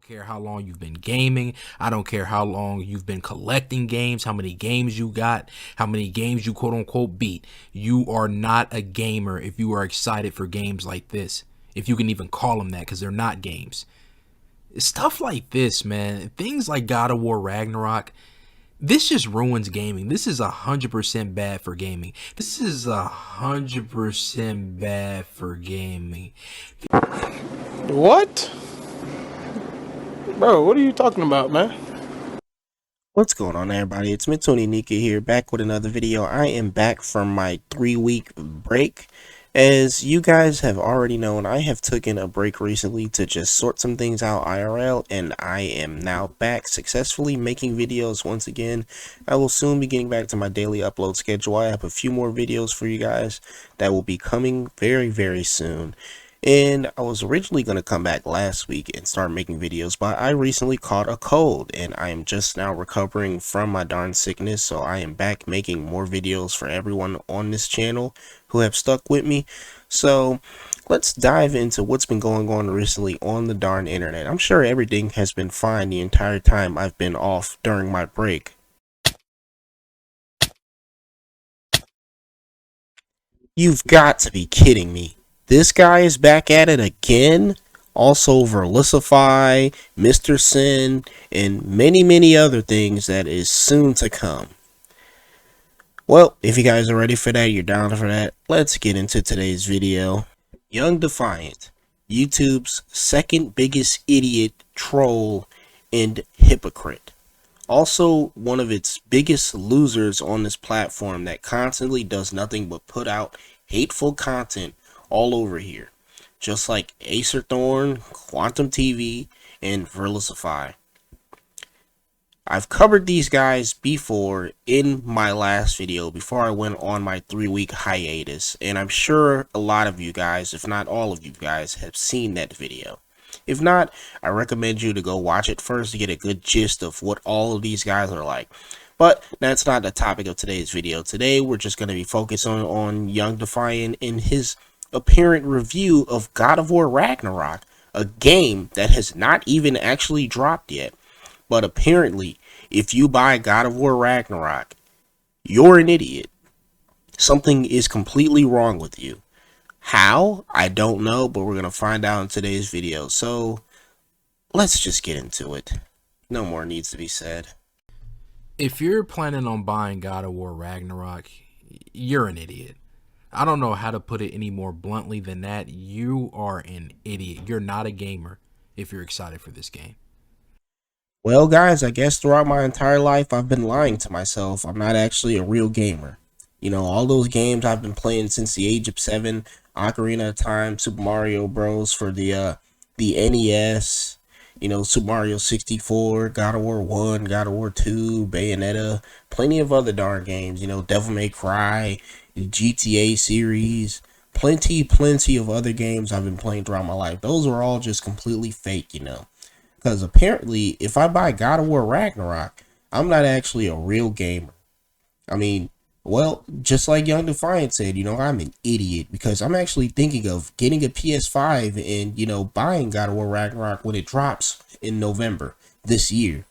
Care how long you've been gaming. I don't care how long you've been collecting games, how many games you got, how many games you quote unquote beat. You are not a gamer if you are excited for games like this. If you can even call them that, because they're not games. Stuff like this, man. Things like God of War Ragnarok. This just ruins gaming. This is 100% bad for gaming. This is 100% bad for gaming. What? Bro, what are you talking about, man? What's going on, everybody? It's Mitsuni Nika here, back with another video. I am back from my 3-week break. As you guys have already known, I have taken a break recently to just sort some things out IRL, and I am now back successfully making videos once again. I will soon be getting back to my daily upload schedule. I have a few more videos for you guys that will be coming very soon. And I was originally going to come back last week and start making videos, but I recently caught a cold and I am just now recovering from my darn sickness. So I am back making more videos for everyone on this channel who have stuck with me. So let's dive into what's been going on recently on the darn internet. I'm sure everything has been fine the entire time I've been off during my break. You've got to be kidding me. This guy is back at it again. Also Verlicify, Mr. Sin, and many other things that is soon to come. Well, if you guys are ready for that, you're down for that, let's get into today's video. Young Defiant, YouTube's second biggest idiot, troll, and hypocrite. Also one of its biggest losers on this platform that constantly does nothing but put out hateful content all over here, just like Acerthorn, Quantum TV, and Verlicify. I've covered these guys before in my last video before I went on my 3-week hiatus, and I'm sure a lot of you guys, if not all of you guys, have seen that video. If not, I recommend you to go watch it first to get a good gist of what all of these guys are like. But that's not the topic of today's video. Today we're just going to be focusing on Young Defiant and his apparent review of God of War Ragnarok, a game that has not even actually dropped yet. But apparently, if you buy God of War Ragnarok, you're an idiot. Something is completely wrong with you. How? I don't know, but we're going to find out in today's video. So, let's just get into it. No more needs to be said. If you're planning on buying God of War Ragnarok, you're an idiot. I don't know how to put it any more bluntly than that. You are an idiot. You're not a gamer if you're excited for this game. Well, guys, I guess throughout my entire life, I've been lying to myself. I'm not actually a real gamer. You know, all those games I've been playing since the age of 7, Ocarina of Time, Super Mario Bros. For the NES, you know, Super Mario 64, God of War 1, God of War 2, Bayonetta, plenty of other darn games, you know, Devil May Cry, GTA series, plenty of other games I've been playing throughout my life. Those are all just completely fake, you know, because apparently if I buy God of War Ragnarok, I'm not actually a real gamer. I mean, well, just like Young Defiant said, you know, I'm an idiot because I'm actually thinking of getting a PS5 and, you know, buying God of War Ragnarok when it drops in November this year.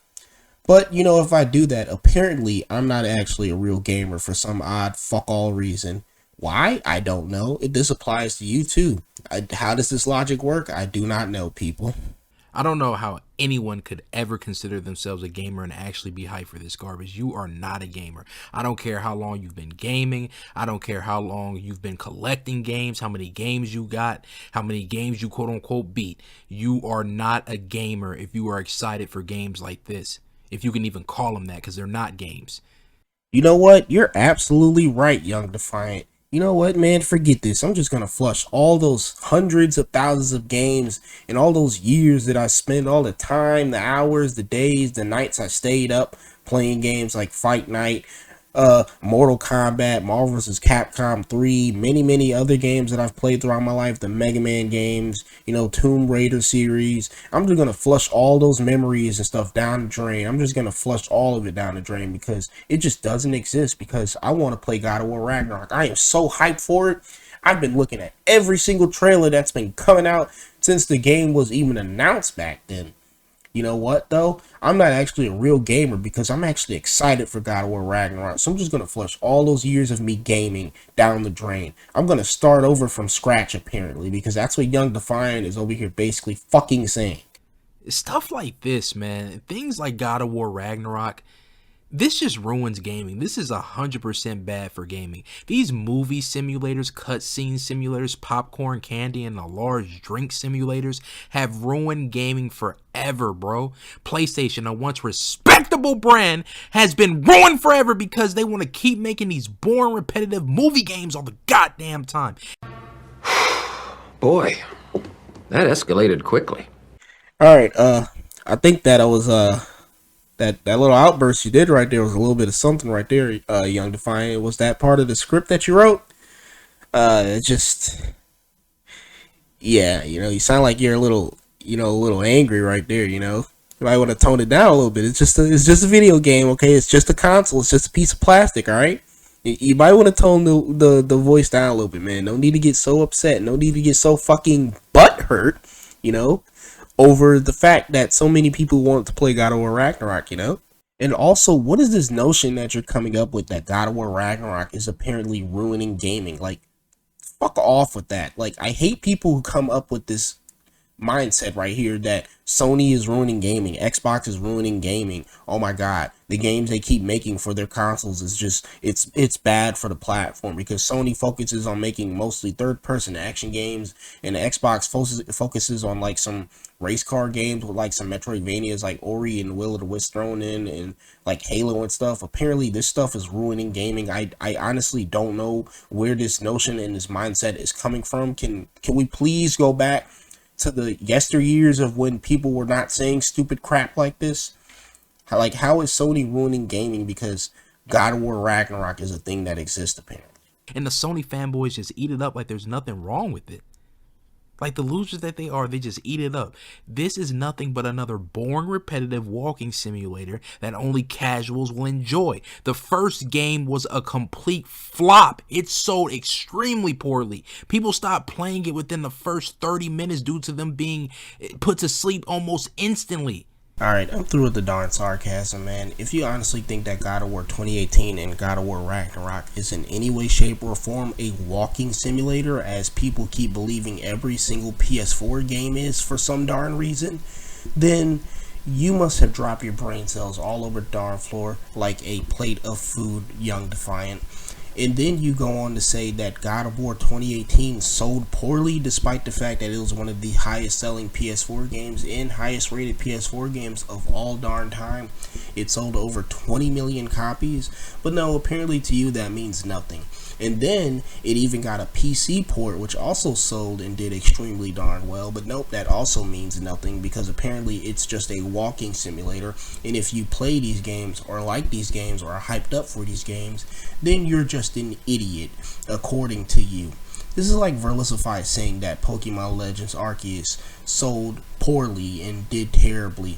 But, you know, if I do that, apparently I'm not actually a real gamer for some odd fuck all reason. Why? I don't know. This applies to you too. How does this logic work? I do not know, people. I don't know how anyone could ever consider themselves a gamer and actually be hyped for this garbage. You are not a gamer. I don't care how long you've been gaming. I don't care how long you've been collecting games, how many games you got, how many games you quote unquote beat. You are not a gamer if you are excited for games like this. If you can even call them that, because they're not games. You know what? You're absolutely right, Young Defiant. You know what, man? Forget this. I'm just going to flush all those hundreds of thousands of games and all those years that I spent, all the time, the hours, the days, the nights I stayed up playing games like Fight Night, Mortal Kombat, Marvel vs. Capcom 3, many other games that I've played throughout my life, the Mega Man games, you know, Tomb Raider series. I'm just going to flush all those memories and stuff down the drain. I'm just going to flush all of it down the drain because it just doesn't exist, because I want to play God of War Ragnarok. I am so hyped for it. I've been looking at every single trailer that's been coming out since the game was even announced back then. You know what though? I'm not actually a real gamer because I'm actually excited for God of War Ragnarok. So I'm just gonna flush all those years of me gaming down the drain. I'm gonna start over from scratch apparently because that's what Young Defiant is over here basically fucking saying. Stuff like this, man, things like God of War Ragnarok, this just ruins gaming. This is 100% bad for gaming. These movie simulators, cutscene simulators, popcorn candy, and the large drink simulators have ruined gaming forever, bro. PlayStation, a once respectable brand, has been ruined forever because they want to keep making these boring, repetitive movie games all the goddamn time. Boy, that escalated quickly. All right, I think that I was that little outburst you did right there was a little bit of something right there, Young Defiant. Was that part of the script that you wrote? Just yeah, you sound like you're a little, a little angry right there. You might want to tone it down a little bit. It's just a video game, okay? It's just a console. It's just a piece of plastic, all right? You might want to tone the voice down a little bit, man. No need to get so upset. No need to get so fucking butthurt, over the fact that so many people want to play God of War Ragnarok. And also, what is this notion that you're coming up with that God of War Ragnarok is apparently ruining gaming? Like, fuck off with that. Like, I hate people who come up with this mindset right here that Sony is ruining gaming, Xbox is ruining gaming. Oh my god, the games they keep making for their consoles is just it's bad for the platform because Sony focuses on making mostly third-person action games and Xbox focuses on like some race car games with like some Metroidvanias like Ori and Will of the Wisp thrown in and like Halo and stuff. Apparently this stuff is ruining gaming. I honestly don't know where this notion and this mindset is coming from. Can we please go back to the yesteryears of when people were not saying stupid crap like this? How is Sony ruining gaming because God of War Ragnarok is a thing that exists apparently? And the Sony fanboys just eat it up like there's nothing wrong with it. Like the losers that they are, they just eat it up. This is nothing but another boring, repetitive walking simulator that only casuals will enjoy. The first game was a complete flop. It sold extremely poorly. People stopped playing it within the first 30 minutes due to them being put to sleep almost instantly. Alright, I'm through with the darn sarcasm, man. If you honestly think that God of War 2018 and God of War Ragnarok is in any way, shape, or form a walking simulator, as people keep believing every single PS4 game is for some darn reason, then you must have dropped your brain cells all over the darn floor like a plate of food, Young Defiant. And then you go on to say that God of War 2018 sold poorly despite the fact that it was one of the highest selling PS4 games and highest rated PS4 games of all darn time. It sold over 20 million copies, but no, apparently to you that means nothing. And then it even got a PC port which also sold and did extremely darn well, but nope, that also means nothing because apparently it's just a walking simulator, and if you play these games or like these games or are hyped up for these games, then you're just an idiot according to you. This is like Verlisify saying that Pokemon Legends Arceus sold poorly and did terribly,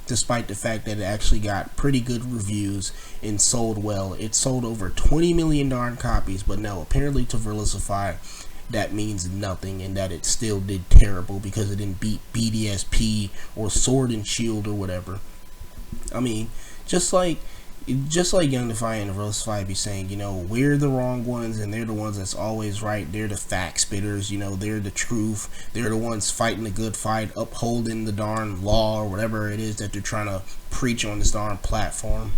despite the fact that it actually got pretty good reviews and sold well. It sold over 20 million darn copies, but no, apparently to Verlisify, that means nothing and that it still did terrible because it didn't beat BDSP or Sword and Shield or whatever. I mean, just like Young Defiant and Verlisify be saying, we're the wrong ones and they're the ones that's always right. They're the fact spitters, they're the truth. They're the ones fighting the good fight, upholding the darn law or whatever it is that they're trying to preach on this darn platform.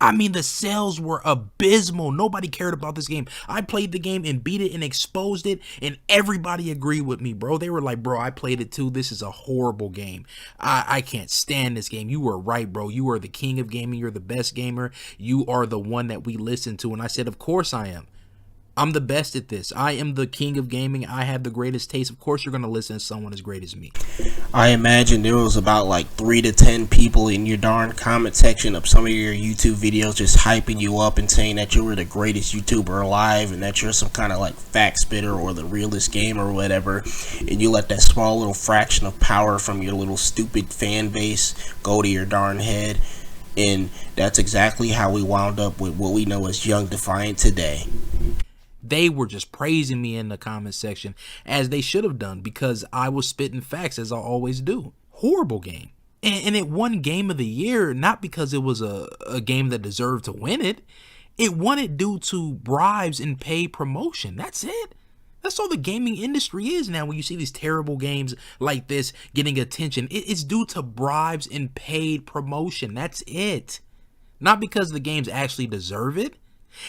I mean, the sales were abysmal. Nobody cared about this game. I played the game and beat it and exposed it, and everybody agreed with me, bro. They were like, bro, I played it too. This is a horrible game. I can't stand this game. You were right, bro. You are the king of gaming. You're the best gamer. You are the one that we listen to. And I said, of course I am. I'm the best at this. I am the king of gaming. I have the greatest taste. Of course you're going to listen to someone as great as me. I imagine there was about like 3 to 10 people in your darn comment section of some of your YouTube videos just hyping you up and saying that you were the greatest YouTuber alive and that you're some kind of like fact spitter or the realest gamer or whatever, and you let that small little fraction of power from your little stupid fan base go to your darn head. And that's exactly how we wound up with what we know as Young Defiant today. They were just praising me in the comment section, as they should have done, because I was spitting facts as I always do. Horrible game. And it won Game of the Year, not because it was a game that deserved to win it. It won it due to bribes and paid promotion. That's it. That's all the gaming industry is now. When you see these terrible games like this getting attention, it's due to bribes and paid promotion. That's it. Not because the games actually deserve it.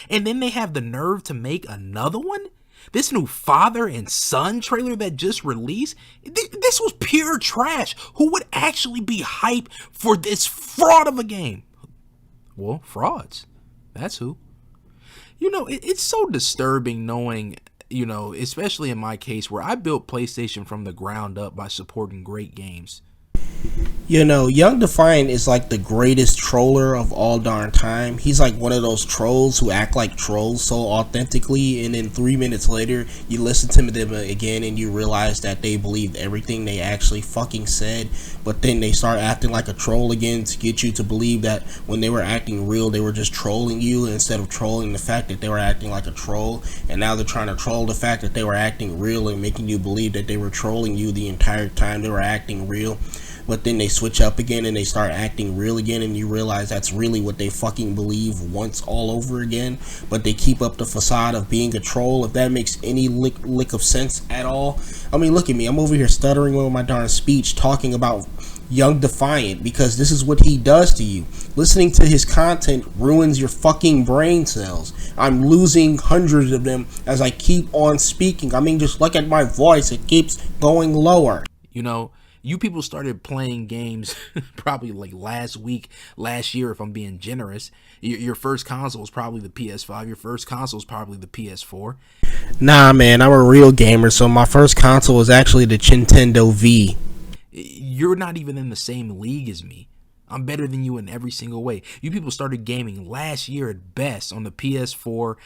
And then they have the nerve to make another one? This new father and son trailer that just released, this was pure trash. Who would actually be hyped for this fraud of a game? Well, frauds. That's who. You know, it's so disturbing knowing, you know, especially in my case where I built PlayStation from the ground up by supporting great games. You know, Young Defiant is like the greatest troller of all darn time. He's like one of those trolls who act like trolls so authentically, and then 3 minutes later, you listen to them again and you realize that they believed everything they actually fucking said, but then they start acting like a troll again to get you to believe that when they were acting real, they were just trolling you instead of trolling the fact that they were acting like a troll, and now they're trying to troll the fact that they were acting real and making you believe that they were trolling you the entire time they were acting real. But then they switch up again and they start acting real again, and you realize that's really what they fucking believe once all over again. But they keep up the facade of being a troll, if that makes any lick of sense at all. I mean, look at me, I'm over here stuttering with my darn speech talking about Young Defiant because this is what he does to you. Listening to his content ruins your fucking brain cells. I'm losing hundreds of them as I keep on speaking. I mean, just look at my voice, it keeps going lower. You know, you people started playing games probably like last year, if I'm being generous. Your first console was probably the PS5. Your first console was probably the PS4. Nah, man, I'm a real gamer, so my first console was actually the Nintendo V. You're not even in the same league as me. I'm better than you in every single way. You people started gaming last year at best on the PS4.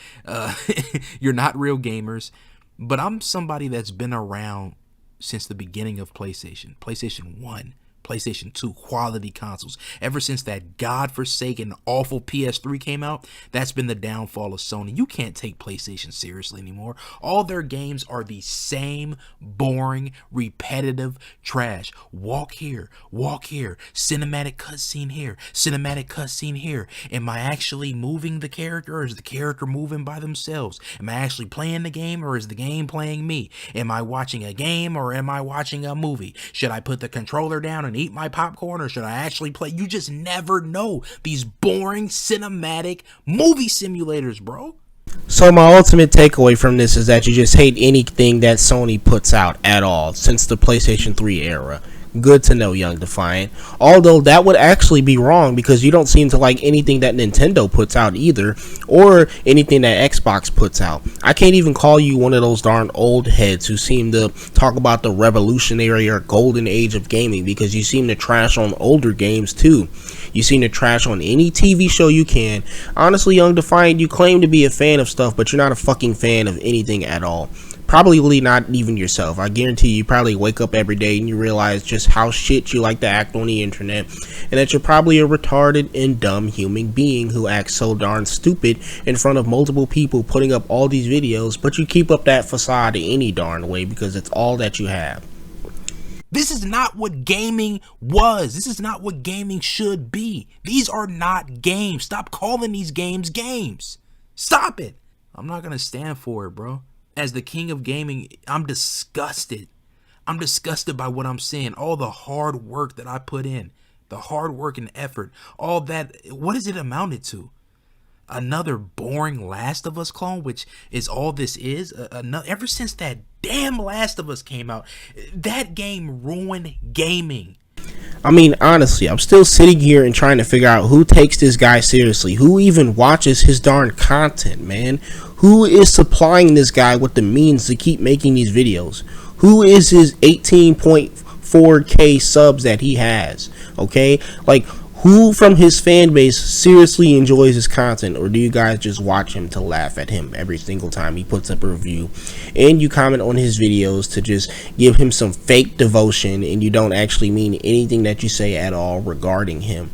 You're not real gamers. But I'm somebody that's been around since the beginning of PlayStation. PlayStation 1, PlayStation 2, quality consoles. Ever since that godforsaken, awful PS3 came out, that's been the downfall of Sony. You can't take PlayStation seriously anymore. All their games are the same boring, repetitive trash. Walk here, cinematic cutscene here, cinematic cutscene here. Am I actually moving the character, or is the character moving by themselves? Am I actually playing the game, or is the game playing me? Am I watching a game, or am I watching a movie? Should I put the controller down and eat my popcorn, or should I actually play? You just never know. These boring cinematic movie simulators, bro. So my ultimate takeaway from this is that you just hate anything that Sony puts out at all since the PlayStation 3 era. Good to know, Young Defiant. Although that would actually be wrong because you don't seem to like anything that Nintendo puts out either, or anything that Xbox puts out. I can't even call you one of those darn old heads who seem to talk about the revolutionary or golden age of gaming, because you seem to trash on older games too. You seem to trash on any TV show you can. Honestly, Young Defiant, you claim to be a fan of stuff, but you're not a fucking fan of anything at all. Probably not even yourself. I guarantee you probably wake up every day and you realize just how shit you like to act on the internet, and that you're probably a retarded and dumb human being who acts so darn stupid in front of multiple people putting up all these videos, but you keep up that facade any darn way because it's all that you have. This is not what gaming was. This is not what gaming should be. These are not games. Stop calling these games games. Stop it. I'm not going to stand for it, bro. As the king of gaming, I'm disgusted. I'm disgusted by what I'm seeing. All the hard work that I put in, the hard work and effort, all that. What has it amounted to? Another boring Last of Us clone, which is all this is. Ever since that damn Last of Us came out, that game ruined gaming. I mean, honestly, I'm still sitting here and trying to figure out who takes this guy seriously. Who even watches his darn content, man? Who is supplying this guy with the means to keep making these videos? Who is his 18.4k subs that he has? Okay? Like, who from his fan base seriously enjoys his content? Or do you guys just watch him to laugh at him every single time he puts up a review? And you comment on his videos to just give him some fake devotion, and you don't actually mean anything that you say at all regarding him.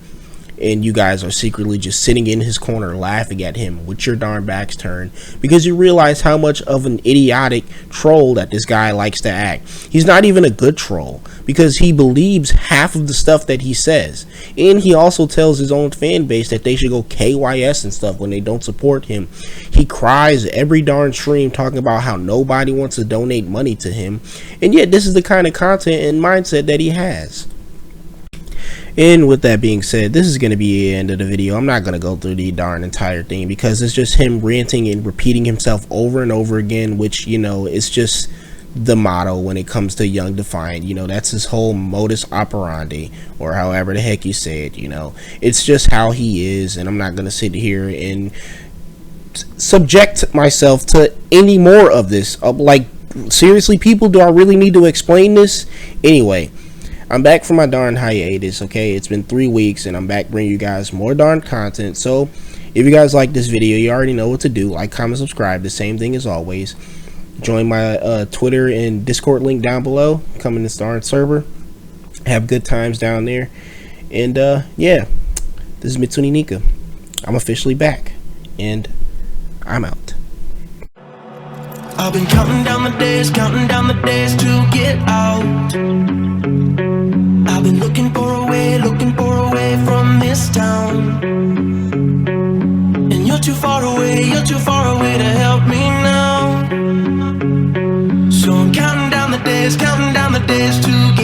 and you guys are secretly just sitting in his corner laughing at him with your darn backs turned, because you realize how much of an idiotic troll that this guy likes to act. He's not even a good troll, because he believes half of the stuff that he says, and he also tells his own fan base that they should go KYS and stuff when they don't support him. He cries every darn stream talking about how nobody wants to donate money to him, and yet this is the kind of content and mindset that he has. And with that being said, this is going to be the end of the video. I'm not going to go through the darn entire thing, because it's just him ranting and repeating himself over and over again, which, you know, it's just the motto when it comes to young Defiant. You know, that's his whole modus operandi, or however the heck you say it. You know, it's just how he is, and I'm not going to sit here and subject myself to any more of this. Like, seriously, people, do I really need to explain this? Anyway, I'm back from my darn hiatus, okay? It's been 3 weeks, and I'm back bringing you guys more darn content. So, if you guys like this video, you already know what to do. Like, comment, subscribe. The same thing as always. Join my Twitter and Discord link down below. Come in this darn server. Have good times down there. And, yeah. This is Mitsune Nika. I'm officially back. And I'm out. I've been counting down the days to get out. I've been looking for a way from this town. And you're too far away to help me now. So I'm counting down the days to